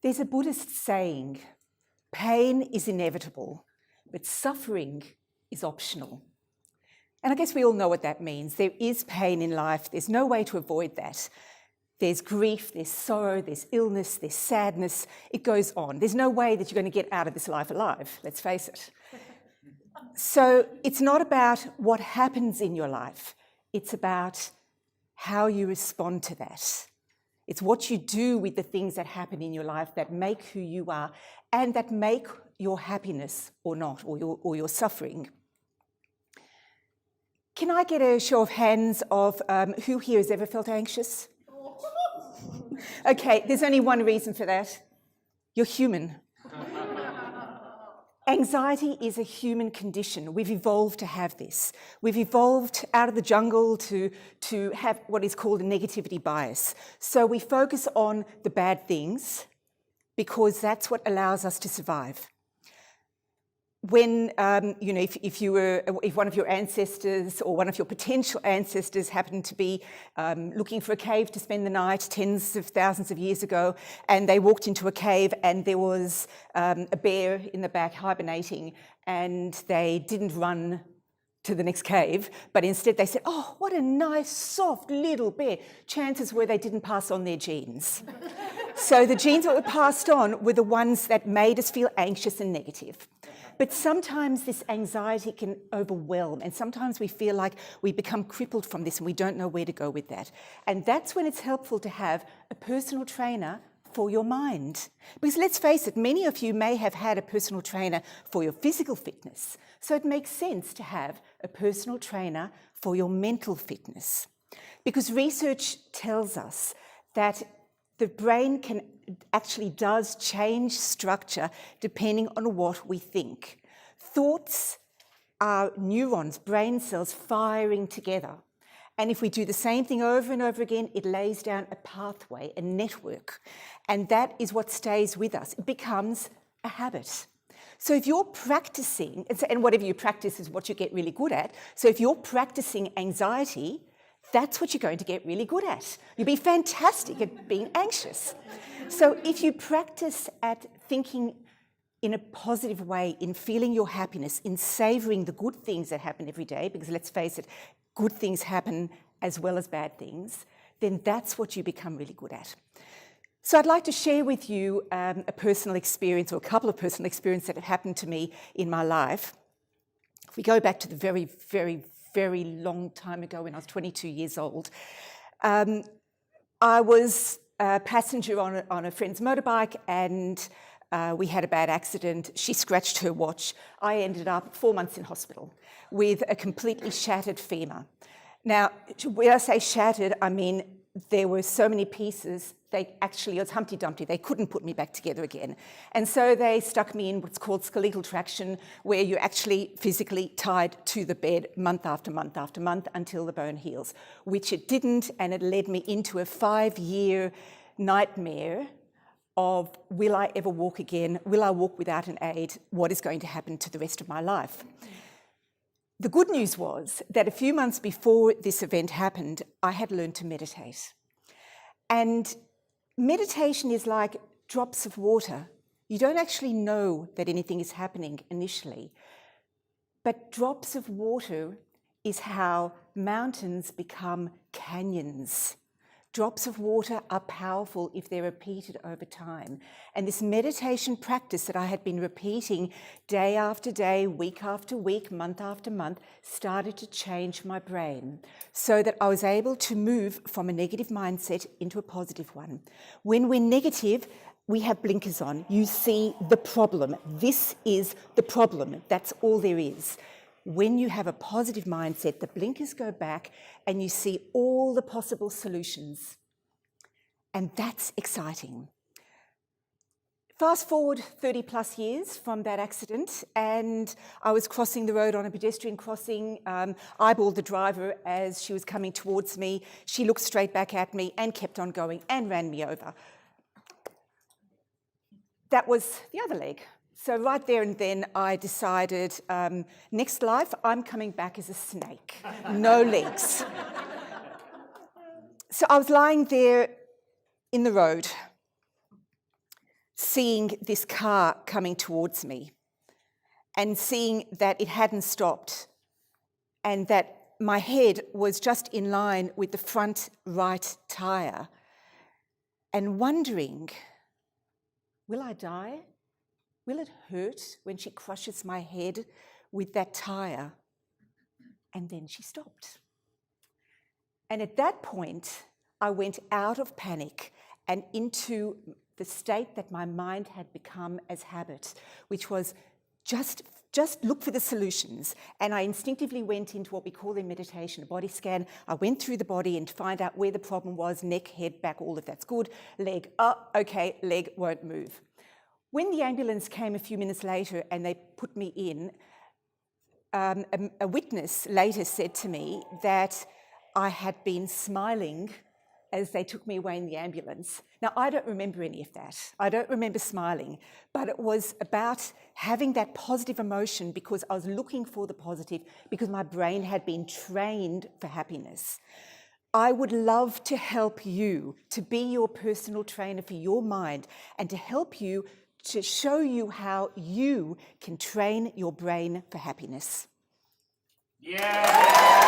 There's a Buddhist saying, pain is inevitable, but suffering is optional. And I guess we all know what that means. There is pain in life. There's no way to avoid that. There's grief, there's sorrow, there's illness, there's sadness. It goes on. There's no way that you're going to get out of this life alive, let's face it. So it's not about what happens in your life. It's about how you respond to that. It's what you do with the things that happen in your life that make who you are and that make your happiness or not, or your suffering. Can I get a show of hands of who here has ever felt anxious? Okay, there's only one reason for that. You're human. Anxiety is a human condition. We've evolved to have this. We've evolved out of the jungle to have what is called a negativity bias. So we focus on the bad things because that's what allows us to survive. When, if one of your ancestors or one of your potential ancestors happened to be looking for a cave to spend the night tens of thousands of years ago, and they walked into a cave and there was a bear in the back hibernating, and they didn't run to the next cave, but instead they said, oh, what a nice, soft little bear. Chances were they didn't pass on their genes. So the genes that were passed on were the ones that made us feel anxious and negative. But sometimes this anxiety can overwhelm, and sometimes we feel like we become crippled from this and we don't know where to go with that. And that's when it's helpful to have a personal trainer for your mind. Because let's face it, many of you may have had a personal trainer for your physical fitness. So it makes sense to have a personal trainer for your mental fitness. Because research tells us that the brain actually does change structure depending on what we think. Thoughts are neurons, brain cells firing together. And if we do the same thing over and over again, it lays down a pathway, a network. And that is what stays with us. It becomes a habit. So if you're practicing, and whatever you practice is what you get really good at. So if you're practicing anxiety, that's what you're going to get really good at. You'll be fantastic at being anxious. So if you practice at thinking in a positive way, in feeling your happiness, in savouring the good things that happen every day, because let's face it, good things happen as well as bad things, then that's what you become really good at. So I'd like to share with you a personal experience, or a couple of personal experiences that have happened to me in my life. If we go back to the very, very, very long time ago when I was 22 years old, I was a passenger on a friend's motorbike, and we had a bad accident. She scratched her watch. I ended up 4 months in hospital with a completely shattered femur. Now, when I say shattered, I mean there were so many pieces, it was Humpty Dumpty, they couldn't put me back together again. And so they stuck me in what's called skeletal traction, where you're actually physically tied to the bed month after month after month until the bone heals, which it didn't, and it led me into a 5-year nightmare of, will I ever walk again? Will I walk without an aid? What is going to happen to the rest of my life? The good news was that a few months before this event happened, I had learned to meditate. And meditation is like drops of water. You don't actually know that anything is happening initially, but drops of water is how mountains become canyons. Drops of water are powerful if they're repeated over time. And this meditation practice that I had been repeating day after day, week after week, month after month, started to change my brain so that I was able to move from a negative mindset into a positive one. When we're negative, we have blinkers on. You see the problem. This is the problem. That's all there is. When you have a positive mindset, the blinkers go back and you see all the possible solutions. And that's exciting. Fast forward 30 plus years from that accident, and I was crossing the road on a pedestrian crossing, eyeballed the driver as she was coming towards me. She looked straight back at me and kept on going and ran me over. That was the other leg. So right there and then I decided, next life, I'm coming back as a snake, no legs. So I was lying there in the road, seeing this car coming towards me and seeing that it hadn't stopped and that my head was just in line with the front right tyre, and wondering, will I die? Will it hurt when she crushes my head with that tyre? And then she stopped. And at that point, I went out of panic and into the state that my mind had become as habit, which was just look for the solutions. And I instinctively went into what we call in meditation a body scan. I went through the body and to find out where the problem was: neck, head, back, all of that's good. Leg, okay, leg won't move. When the ambulance came a few minutes later and they put me in, a witness later said to me that I had been smiling as they took me away in the ambulance. Now, I don't remember any of that. I don't remember smiling, but it was about having that positive emotion because I was looking for the positive, because my brain had been trained for happiness. I would love to help you to be your personal trainer for your mind and to help you, to show you how you can train your brain for happiness. Yeah!